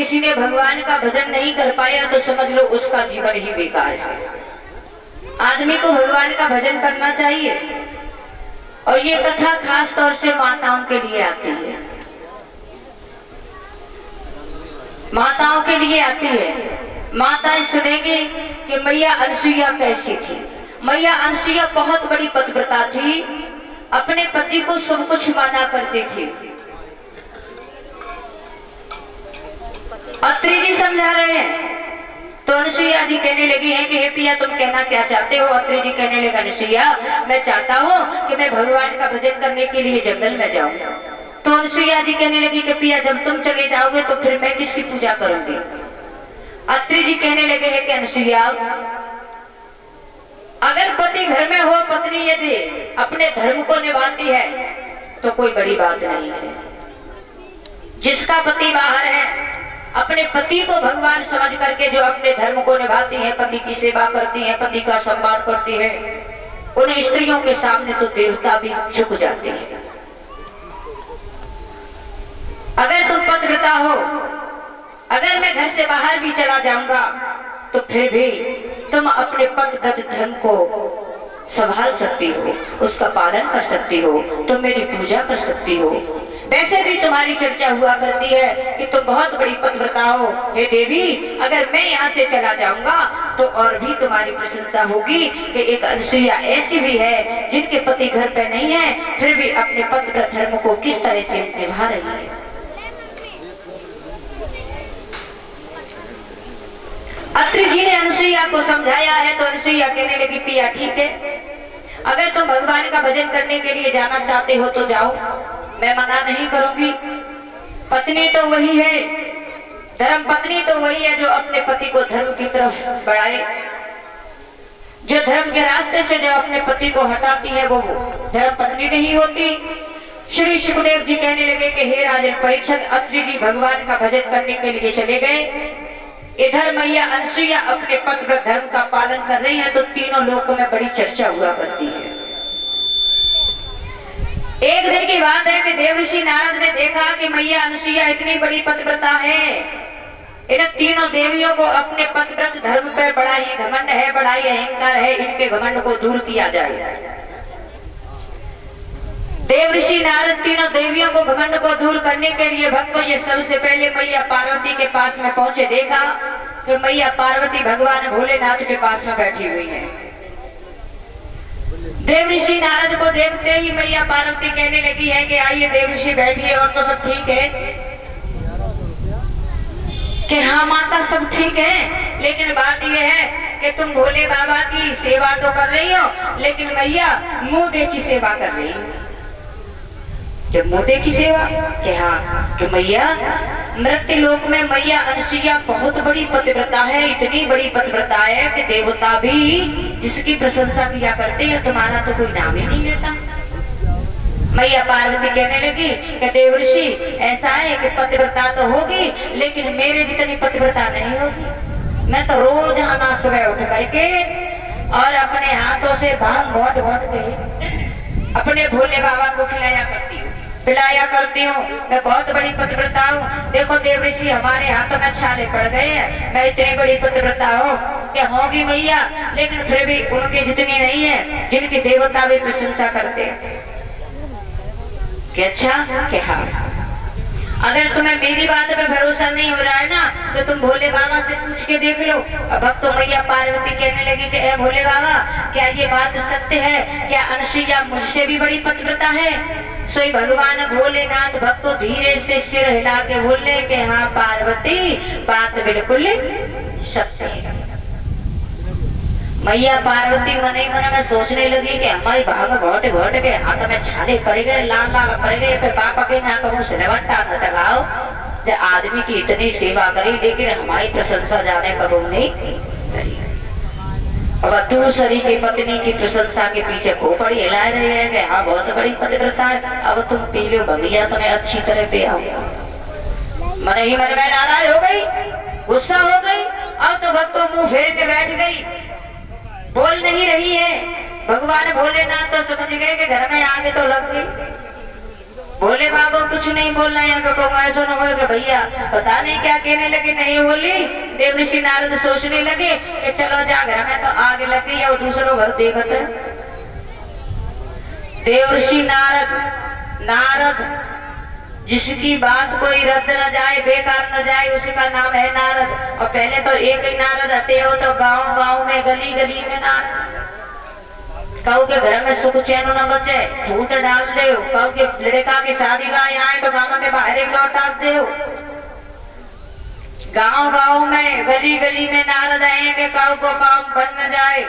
किसी ने भगवान का भजन नहीं कर पाया तो समझ लो उसका जीवन ही बेकार है। आदमी को भगवान का भजन करना चाहिए। और ये कथा खास तौर से माताओं के लिए आती है, माताओं के लिए आती है। माताएं सुनेंगी कि मैया अनसुईया कैसी थी। मैया अनसुईया बहुत बड़ी पतिव्रता थी, अपने पति को सब कुछ माना करती थी। अत्रि जी समझा रहे हैं तो अनसुईया जी कहने लगी हैं कि हे पिया तुम कहना क्या चाहते हो। अत्रि जी कहने लगे अनसुईया मैं चाहता हूँ कि मैं भगवान का भजन करने के लिए जंगल में जाऊं। तो अनसुईया जी कहने लगी कि पिया जब तुम चले जाओगे तो फिर मैं किसकी पूजा करूंगी। अत्रि जी कहने लगे हैं कि अनसुईया अगर पति घर में हो, पत्नी यदि अपने धर्म को निभाती है तो कोई बड़ी बात नहीं है। जिसका पति बाहर है अपने पति को भगवान समझ करके जो अपने धर्म को निभाती है, पति की सेवा करती है, पति का सम्मान करती है, उन स्त्रियों के सामने तो देवता भी झुक जाते हैं। अगर तुम पतिव्रता हो, अगर मैं घर से बाहर भी चला जाऊंगा तो फिर भी तुम अपने पतिव्रत धर्म को संभाल सकती हो, उसका पालन कर सकती हो, तुम मेरी पूजा कर सकती हो। वैसे भी तुम्हारी चर्चा हुआ करती है कि तुम बहुत बड़ी पतिव्रता हो। हे देवी अगर मैं यहाँ से चला जाऊंगा तो और भी तुम्हारी प्रशंसा होगी कि एक अनसुईया ऐसी भी है जिनके पति घर पे नहीं है फिर भी अपने पतिव्रत धर्म को किस तरह से निभा रही है। अत्रि जी ने अनसुईया को समझाया है तो अनसुईया कहने लगी पिया ठीक है, अगर तुम भगवान का भजन करने के लिए जाना चाहते हो तो जाओ, मैं मना नहीं करूंगी। पत्नी तो वही है, धर्म पत्नी तो वही है जो अपने पति को धर्म की तरफ बढ़ाए, जो धर्म के रास्ते से जो अपने पति को हटाती है वो धर्म पत्नी नहीं होती। श्री सुखदेव जी कहने लगे कि हे राजन परीक्षित, अत्रि जी भगवान का भजन करने के लिए चले गए, इधर मैया अनसुईया अपने पतिव्रत धर्म का पालन कर रही है, तो तीनों लोगों में बड़ी चर्चा हुआ करती है। एक दिन की बात है कि देवऋषि नारद ने देखा कि मैया अनसुईया इतनी बड़ी पतिव्रता है, इन तीनों देवियों को अपने पतिव्रत धर्म पे बड़ा ही घमंड है, बड़ा ही अहंकार है, इनके घमंड को दूर किया जाए। देवऋषि नारद तीनों देवियों को घमंड को दूर करने के लिए भक्तों ये सबसे पहले मैया पार्वती के पास में पहुंचे, देखा कि मैया पार्वती भगवान भोलेनाथ के पास में बैठी हुई है। देवऋषि नारद को देखते ही मैया पार्वती कहने लगी है कि आइए देवऋषि बैठिए, और तो सब ठीक है कि हाँ माता सब ठीक है, लेकिन बात यह है कि तुम भोले बाबा की सेवा तो कर रही हो लेकिन मैया मुंह की सेवा कर रही हो। जब मोदे की सेवा कि हाँ कि मैया नृत्य लोक में मैया अनसुईया बहुत बड़ी पतिव्रता है, इतनी बड़ी पतिव्रता है कि देवता भी जिसकी प्रशंसा किया करते हैं, तुम्हारा तो कोई नाम ही नहीं लेता। मैया पार्वती कहने लगी कि देवऋषि ऐसा है कि पतिव्रता तो होगी लेकिन मेरे जितनी पतिव्रता नहीं होगी। मैं तो रोज आना सुबह उठ करके और अपने हाथों से भांग घोट घोट के अपने भोले बाबा को खिलाया करती हूँ, पिलाया करती हूँ। मैं बहुत बड़ी पतिव्रता हूँ। देखो देवऋषि हमारे हाथों में छाले पड़ गए हैं, मैं इतनी बड़ी पतिव्रता हूँ कि होगी मैया, लेकिन फिर भी उनकी जितनी नहीं है जिनकी देवता भी प्रशंसा करते हैं। कि अच्छा कि हाँ, अगर तुम्हें मेरी बात पे भरोसा नहीं हो रहा है ना तो तुम भोले बाबा से पूछ के देख लो। अब भक्तों मैया पार्वती कहने लगी कि ए भोले बाबा क्या ये बात सत्य है, क्या अनसुईया मुझसे भी बड़ी पतिव्रता है। सोई भगवान भोलेनाथ भक्तों धीरे से सिर हिला के बोले कि हाँ पार्वती बात बिल्कुल सत्य है। मैया पार्वती मन ही मन में सोचने लगी कि हमारी भाग घोट घोट के हाथ में छाले पड़ गए, लाल लाल पड़ गए, फिर पापा के नाक मुंह से लवट्टा न चलाओ। जब आदमी की इतनी सेवा करी लेकिन हमारी प्रशंसा जाने कबूल नहीं करी। अब दूसरी की पत्नी की प्रशंसा के पीछे खोपड़ी हिला रहे हैं कि हाँ बहुत बड़ी पतिव्रता है। अब तुम पी लो भैया, तुम्हें अच्छी तरह पे आओ। मन ही मन में नाराज हो गई, गुस्सा हो गई। अब तो भक्तों मुंह फेर के बैठ गई, बोल नहीं रही है। भगवान भोलेनाथ तो समझ गए कि घर में आगे तो लग गई। बोले बाबू कुछ नहीं बोलना है, ऐसा न हो भैया पता नहीं क्या कहने लगे, नहीं बोली। देवऋषि नारद सोचने लगे कि चलो जा घर में तो आग लगी और दूसरों घर देखते। देवऋषि नारद जिसकी बात कोई रद्द न जाए, बेकार न जाए, उसका नाम है नारद। और पहले तो एक ही नारद आते हो, तो गांव गांव में गली गली में नारद। कहू के घर में सुख चैन न बचे, झूठ डाल दे। कहू के लड़का की शादी गाय आए तो गांव के बाहर एक लौटा दे। गांव गांव में गली गली में नारद आए कि कहू को काम बन न जाए।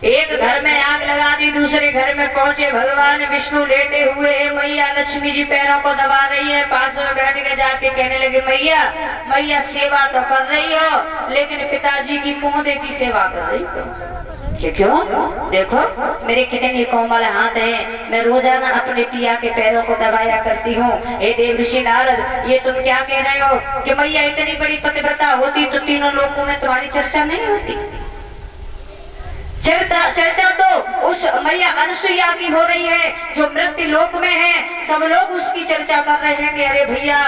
एक घर में आग लगा दी, दूसरे घर में पहुंचे भगवान विष्णु लेटे हुए हैं। मैया लक्ष्मी जी पैरों को दबा रही है, पास में बैठ के जाके कहने लगे मैया सेवा तो कर रही हो, लेकिन पिताजी की मुंह देखी सेवा कर रही हो। क्यों? देखो मेरे कितने कोमल हाथ हैं, मैं रोजाना अपने पिया के पैरों को दबाया करती हूँ। हे देवऋषि नारद, ये तुम क्या कह रहे हो कि मैया इतनी बड़ी पतिव्रता होती तो तीनों लोगों में तुम्हारी चर्चा नहीं होती। चर्चा तो उस मैया अनसुईया की हो रही है जो मृत्यु लोक में है। सब लोग उसकी चर्चा कर रहे हैं कि अरे भैया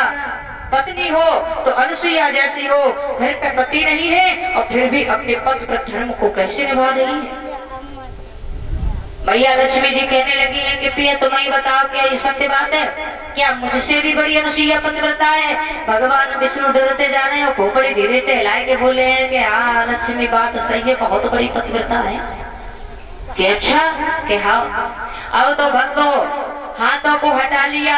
पत्नी हो तो अनसुईया जैसी हो, घर पे पति नहीं है और फिर भी अपने पति पर धर्म को कैसे निभा रही है। मैया लक्ष्मी जी कहने लगी है कि पिया तुम ही बताओ क्या ये सत्य बात है? क्या मुझसे भी बड़ी अनसुईया पतिव्रता है? भगवान विष्णु डरते जा रहे हैं, खोपड़ी धीरे से हिलाए के बोले हैं कि हाँ लक्ष्मी बात सही है, बहुत बड़ी पतिव्रता है। कि अच्छा कि हाँ। अब तो भक्तों हाथों को हटा लिया,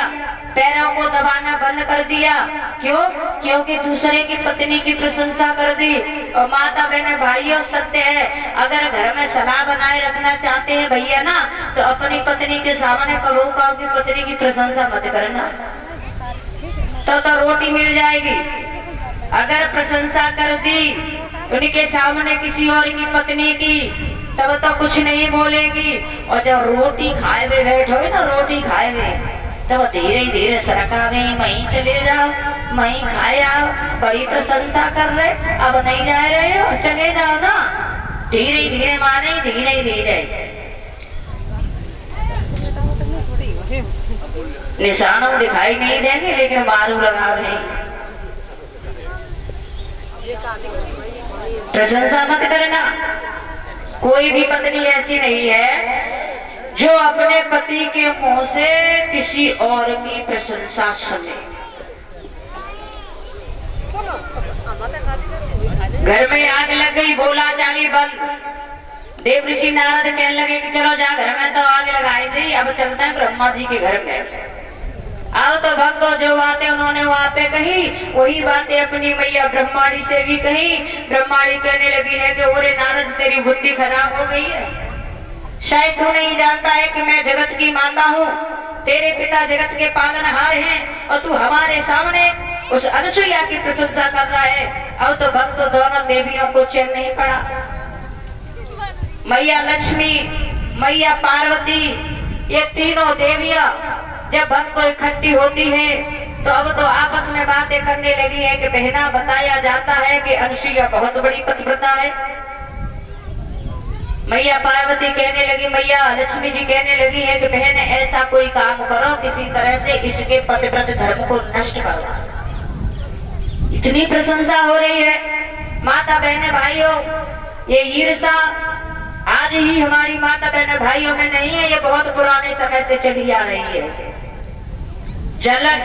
पैरों को दबाना बंद कर दिया। क्यों? क्योंकि दूसरे की पत्नी की प्रशंसा कर दी। और माता बहने भाइयों सत्य है, अगर घर में सलाह बनाए रखना चाहते हैं भैया ना, तो अपनी पत्नी के सामने कबू काऊ की पत्नी की प्रशंसा मत करना, तो रोटी मिल जाएगी। अगर प्रशंसा कर दी उनके सामने किसी और की पत्नी की, तब तो कुछ नहीं बोलेगी। और जब रोटी खाए हुए बैठोगे ना, रोटी खाए हुए तब धीरे धीरे सरकावे, वहीं चले जाओ, वहीं खाए आओ। बड़ी प्रशंसा कर रहे, अब नहीं जा रहे हो, चले जाओ ना। धीरे धीरे माने, धीरे धीरे निशानों दिखाई नहीं देंगे, लेकिन मारू लगा रहे। प्रशंसा मत करना। कोई भी पत्नी ऐसी नहीं है जो अपने पति के मुंह से किसी और की प्रशंसा सुने। घर में आग लग गई, बोला चाली बंद। देवऋषि नारद कहने लगे कि चलो जा घर में तो आग लगाई दी, अब चलते हैं ब्रह्मा जी के घर में। अब तो भक्तों जो बातें उन्होंने वहां पे कही, वही बातें अपनी मैया ब्रह्माणी से भी कही। ब्रह्माणी कहने लगी है कि ओरे नारद तेरी बुद्धि खराब हो गई है, शायद तू नहीं जानता है कि मैं जगत की माता हूँ, तेरे पिता जगत के पालनहार हैं, और तू हमारे सामने उस अनसुईया की प्रशंसा कर रहा है। अब तो भक्त दोनों देवियों को चैन नहीं पड़ा। मैया लक्ष्मी, मैया पार्वती, ये तीनों देवियां जब भक्त को इकट्ठी होती है तो अब तो आपस में बातें करने लगी है कि बहना बताया जाता है कि अनसुईया बहुत बड़ी पतिव्रता है। मैया पार्वती कहने लगी, मैया लक्ष्मी जी कहने लगी है कि बहन ऐसा कोई काम करो, किसी तरह से इसके पतिव्रत धर्म को नष्ट करो। इतनी प्रशंसा हो रही है। माता बहने भाइयों, ये ईर्षा आज ही हमारी माता बहने भाइयों में नहीं है, ये बहुत पुराने समय से चली आ रही है। जलन,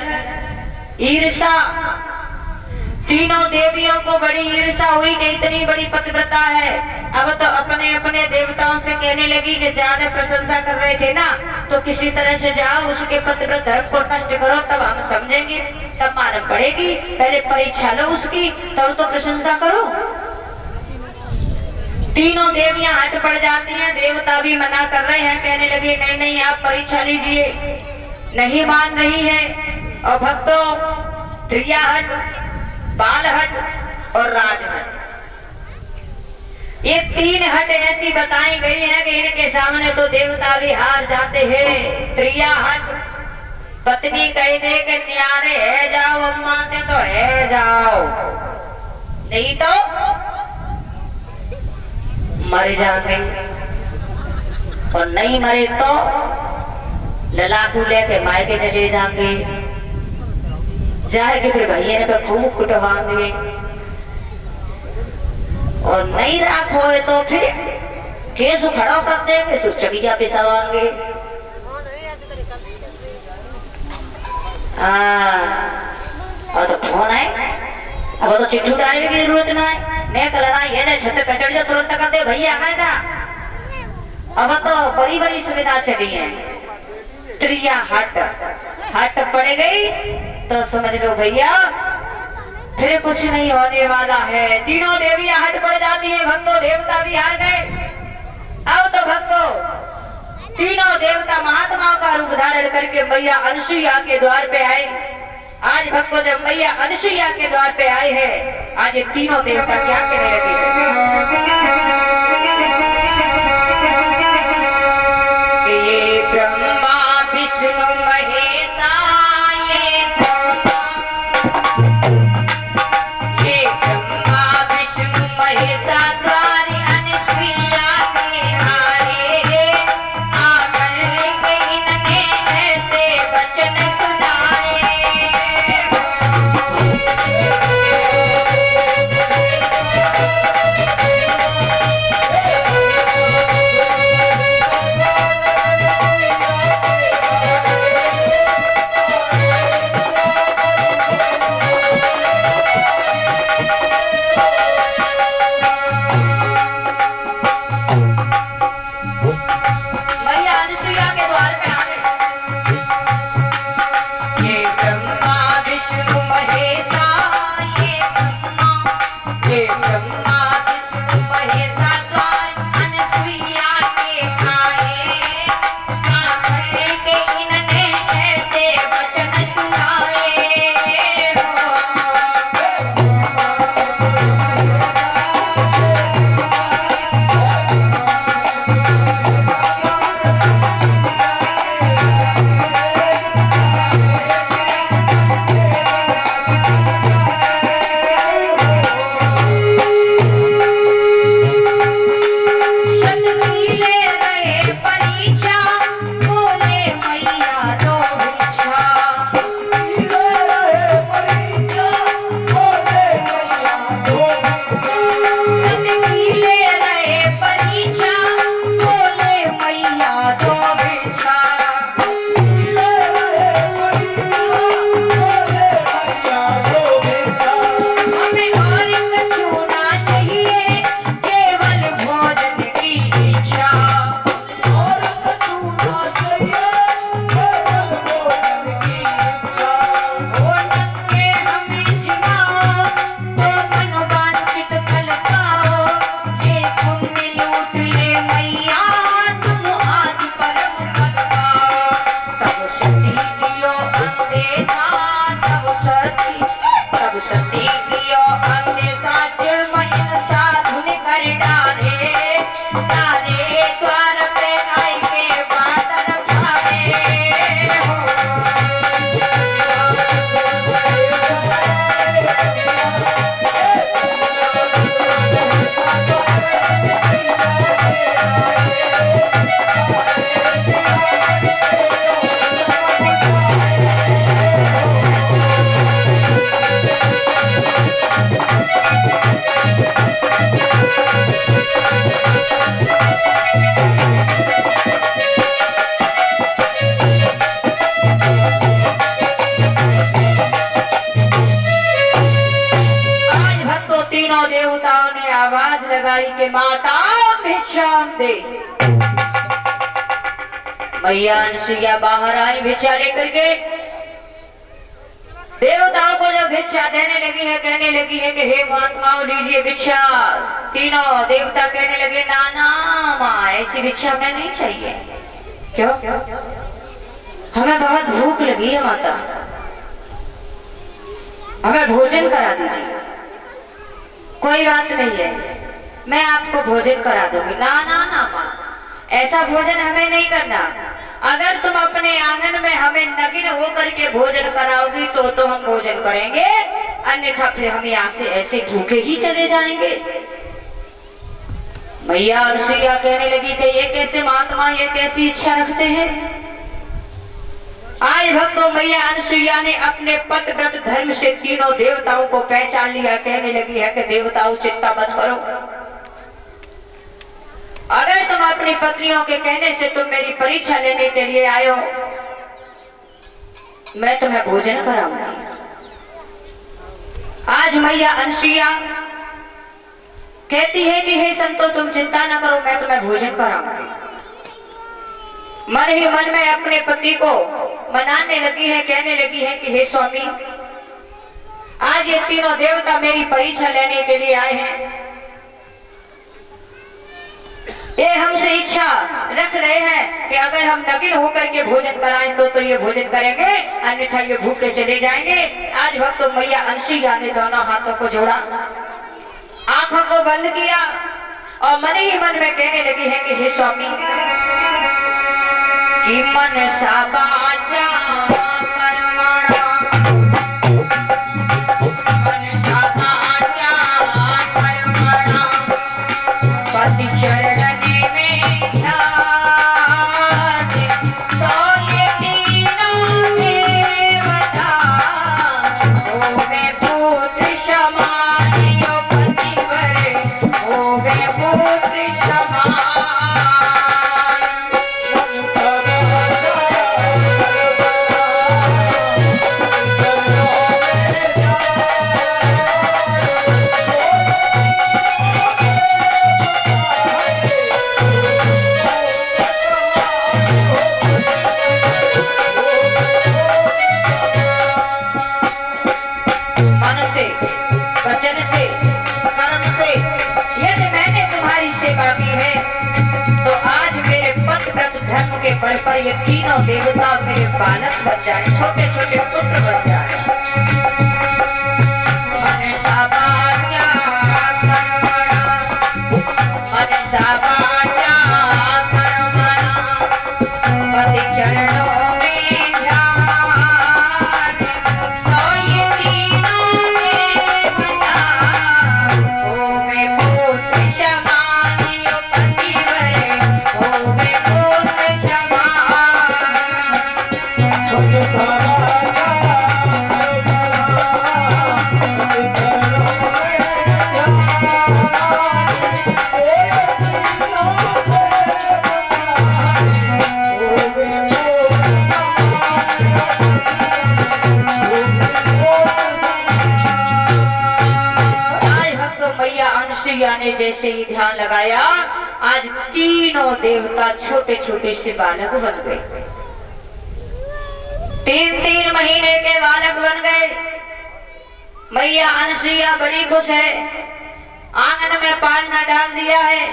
ईर्षा, तीनों देवियों को बड़ी ईर्षा हुई कि इतनी बड़ी पतिव्रता है। अब तो अपने अपने देवताओं से कहने लगी कि ज्यादा प्रशंसा कर रहे थे ना, तो किसी तरह से जाओ उसके पतिव्रत धर्म को नष्ट करो, तब हम समझेंगे, तब मालूम पड़ेगी। पहले परीक्षा लो उसकी, तब तो प्रशंसा करो। तीनों देवियां हट पड़ जाती हैं, देवता भी मना कर रहे हैं, कहने लगे नहीं नहीं आप परीक्षा लीजिए, नहीं मान रही है। और भक्तों त्रियाहट, बालहट और राजहट, ये तीन हट ऐसी बताई गई है कि इनके सामने तो देवता भी हार जाते हैं। त्रियाहट, पत्नी कह दे कि न्यारे है जाओ, अम्मा ते तो है जाओ, नहीं तो मर जाएंगे, और नहीं मरे तो ललाकू लेके मायके चले जाएंगे, जाके फिर भैया ने पे खूब कुटवाएंगे, और नहीं राख होए तो फिर केस खड़ा कर देंगे, चकिया पिसवाएंगे। और तो फोन है, अब तो चिट्ठी डालने की जरूरत ना है, मैं कल लड़ाई है छत पे चढ़ जा तुरंत कर दे भैया आएगा। अब तो बड़ी बड़ी सुविधा चली है, स्त्रियां हट पड़ गई तो समझ लो भैया फिर कुछ नहीं होने वाला है। तीनों देवियां हट पड़ जाती हैं, भक्तों देवता भी हार गए। अब तो भक्तों तीनों देवता महात्माओं का रूप धारण करके मैया अनसुईया के द्वार पे आए। आज भक्तों जब मैया अनसुईया के द्वार पे आए हैं, आज ये तीनों देवता क्या कहने लगे, ये ब्रह्मा विष्णु महेशा, ये ब्रह्मा विष्णु महेशा द्वार अनसुईया के आए, आकर के इनने ऐसे वचन सुनाए। देवताओं ने आवाज लगाई कि माता भिक्षाम दे। मैया अनसुईया बाहर आई भिक्षा लेकर के। देवताओं को जो भिक्षा देने लगी है, कहने लगी है कि हे महात्माओं लीजिए भिक्षा। तीनों देवता कहने लगे ना ना माँ, ऐसी भिक्षा हमें नहीं चाहिए। क्यों? हमें बहुत भूख लगी है माता, हमें भोजन करा दीजिए। कोई बात नहीं है, मैं आपको भोजन करा दूंगी। ना ना ना माँ, ऐसा भोजन हमें नहीं करना। अगर तुम अपने आंगन में हमें नगिन होकर के भोजन कराओगी तो हम भोजन करेंगे, अन्यथा फिर हम यहाँ से ऐसे भूखे ही चले जाएंगे। मैया अनसुईया कहने लगी कि ये कैसे महात्मा, ये कैसी इच्छा रखते हैं। आज भक्तों मैया अनसुईया ने अपने पतिव्रत धर्म से तीनों देवताओं को पहचान लिया। कहने लगी है कि देवताओं चिंता मत करो, अगर तुम अपनी पत्नियों के कहने से तुम मेरी परीक्षा लेने के लिए आए हो, मैं तुम्हें भोजन कराऊंगी। आज मैया अनसुईया कहती है कि हे संतो तुम चिंता न करो, मैं तुम्हें भोजन कराऊंगी। मन ही मन में अपने पति को मनाने लगी है। कहने लगी है कि हे स्वामी, आज ये तीनों देवता मेरी परीक्षा लेने के लिए आए हैं। ये हमसे इच्छा रख रहे हैं कि अगर हम नगिन होकर के भोजन कराएं तो ये भोजन करेंगे, अन्यथा ये भूखे चले जाएंगे। आज भक्तों मैया अनसुईया ने दोनों हाथों को जोड़ा, आंखों को बंद किया और मन ही मन में कहने लगी है कि हे स्वामी, कि मन सा बाचा कर्मणा, मन सा बाचा कर्मणा, पति चरण में ध्यान, तो ये तीनों देवता होवे पुत्र समान, यो पतिवर होवे पुत्र समान। धर्म के बल पर ये तीनों देवता मेरे बालक बन जाए, छोटे छोटे पुत्र बन जाए। मन सा बाचा कर्मणा, मन सा बाचा कर्मणा, पति चरणों में ध्यान, तो ये तीनों देवता होवे पुत्र समान, यो पतिवर होवे पुत्र समान। मैया अनसुईया ने जैसे ही ध्यान लगाया, आज तीनों देवता छोटे छोटे से बालक बन गए। 3-3 महीने के बालक बन गए। मैया अनसुईया बड़ी खुश है, आंगन में पालना डाल दिया है।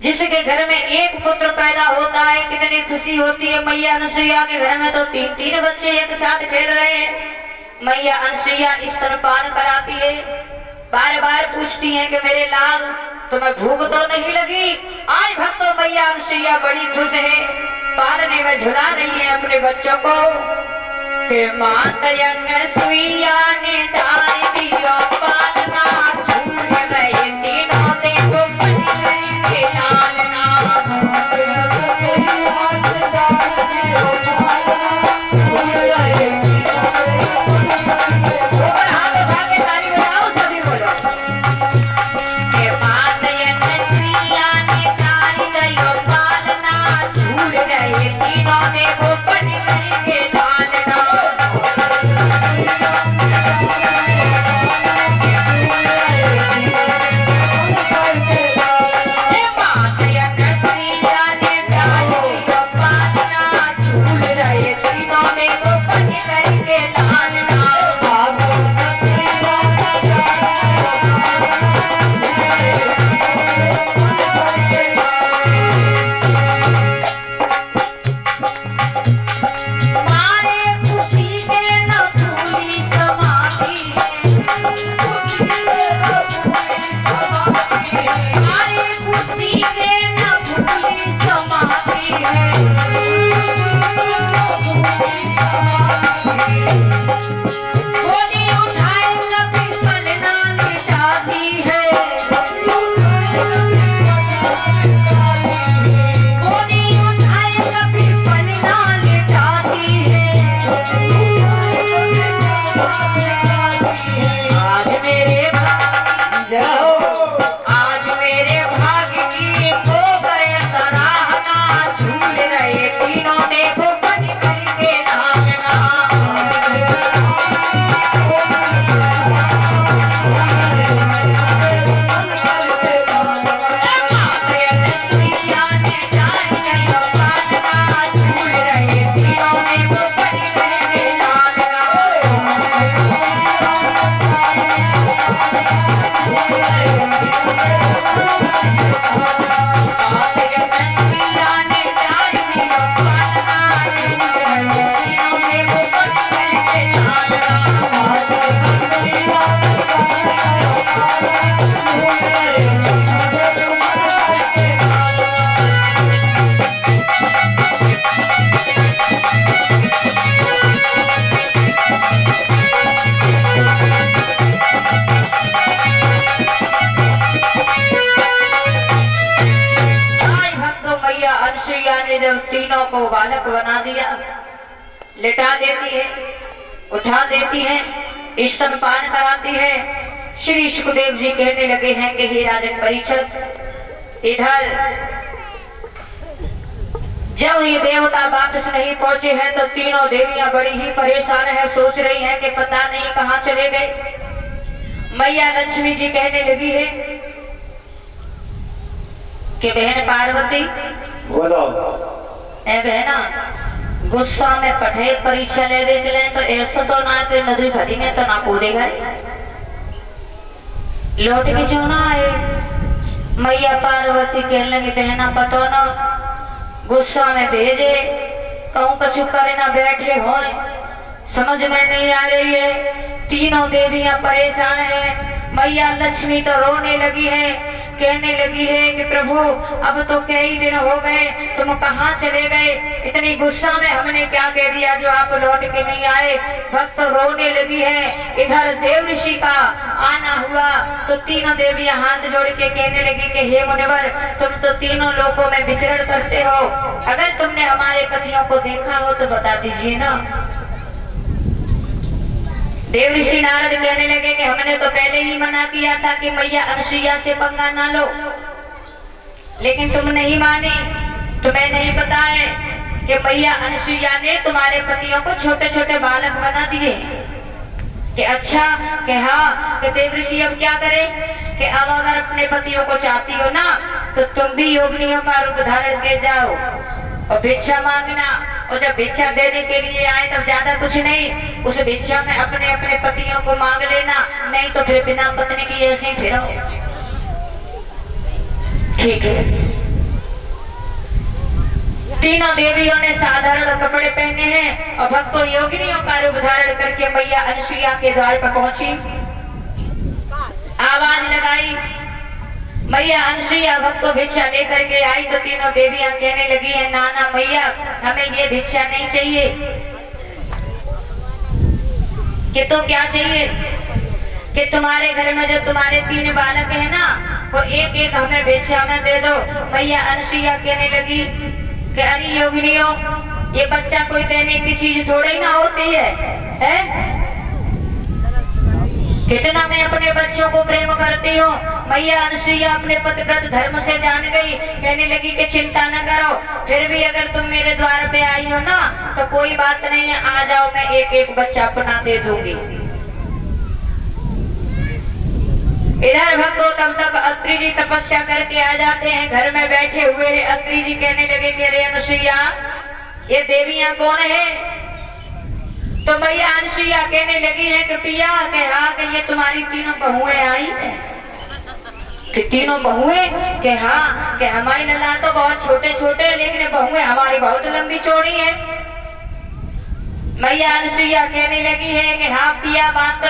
जिसके घर में एक पुत्र पैदा होता है कितनी खुशी होती है। मैया अनसुईया के घर में तो 3-3 बच्चे एक साथ खेल रहे हैं। मैया अनसुईया स्तनपान कराती है, बार बार पूछती हैं कि मेरे लाल तुम्हें भूख तो नहीं लगी। आज भक्तों मैया अनसुईया बड़ी खुश है, पालने में झुला रही है अपने बच्चों को। कि माता अनसुईया ने डाल दिया पालना, झूल रहे तीनों देखो के लालना। तीनों देखो लिटा देती है, उठा देती है, स्तनपान कराती है। श्री सुखदेव जी कहने लगे हैं कि हे राजन परीक्षित, इधर जब ये देवता वापस नहीं पहुंचे हैं तो तीनों देवियां बड़ी ही परेशान है, सोच रही हैं कि पता नहीं कहां चले गए। मैया लक्ष्मी जी कहने लगी है कि बहन पार्वती, बोलो। ए बहना, गुस्सा में पढ़े परीक्षा ले तो ऐसा तो ना कि नदी खड़ी में तो ना कूदे गए, लौट के क्यों ना आए। मैया पार्वती कहने लगी बहना पतो ना, गुस्सा में भेजे कहूँ कछु करे ना बैठे हो, समझ में नहीं आ रही है। तीनों देवियां परेशान है। मैया लक्ष्मी तो रोने लगी है, कहने लगी है कि प्रभु अब तो कई दिन हो गए, तुम कहाँ चले गए, इतनी गुस्सा में हमने क्या कह दिया जो आप लौट के नहीं आए। भक्त रोने लगी है। इधर देव ऋषि का आना हुआ तो तीनों देवियां हाथ जोड़ के कहने लगी कि हे मुनिवर, तुम तो तीनों लोकों में विचरण करते हो, अगर तुमने हमारे पतियों को देखा हो तो बता दीजिए ना। देव ऋषि नारद कहने लगे कि हमने तो पहले ही मना किया था कि मैया अनुसुईया से पंगा ना लो, लेकिन तुम नहीं माने। तुम्हें नहीं पता है कि मैया अनुसुईया ने तुम्हारे पतियों को छोटे छोटे बालक बना दिए। कि अच्छा, कि हाँ, कि देव ऋषि अब क्या करे कि अब अगर अपने पतियों को चाहती हो ना तो तुम भी योगिनियों का रूप धारण के जाओ और भिक्षा मांगना, और जब भिक्षा देने के लिए आए तब ज्यादा कुछ नहीं, उस भिक्षा में अपने अपने पतियों को मांग लेना, नहीं तो फिर बिना पत्नी की ऐसे फिरो। ठीक है। तीनों देवियों ने साधारण कपड़े पहने हैं और भक्तों योगिनियों का रूप धारण करके मैया अनुसुईया के द्वार पर पहुंची। आवाज लगाई, मैया अनुसुईया भक्तों भिक्षा लेकर के आई तो तीनों देवियां कहने लगी है नाना मैया, हमें ये भिक्षा नहीं चाहिए। कि तो क्या चाहिए कि तुम्हारे घर में जो तुम्हारे 3 बालक है ना, वो एक एक हमें भिक्षा में दे दो। मैया अनुसुईया कहने लगी कि अरे योगिनियों, ये बच्चा कोई देने की चीज थोड़ी ना होती है? कितना मैं अपने बच्चों को प्रेम करती हूँ। मैया अनुसुईया अपने पतिव्रत धर्म से जान गई, कहने लगी कि चिंता न करो, फिर भी अगर तुम मेरे द्वार पे आई हो ना तो कोई बात नहीं है, आ जाओ, मैं एक एक बच्चा अपना दे दूंगी। इधर भक्तों तब तक अत्रि जी तपस्या करके आ जाते हैं, घर में बैठे हुए हैं। अत्रि जी कहने लगे कि अरे अनुसुईया, ये देवियां कौन है? तो मैया अनुसुईया कहने लगी है कि पिया के हाँ कि ये तुम्हारी 3 बहुएं आई हैं। कि 3 बहुएं? कि हाँ, कि हमारी लला तो बहुत छोटे छोटे, लेकिन बहुएं हमारी बहुत लंबी चौड़ी है। मैया अनुसुईया कहने लगी है कि हाँ पिया, बात तो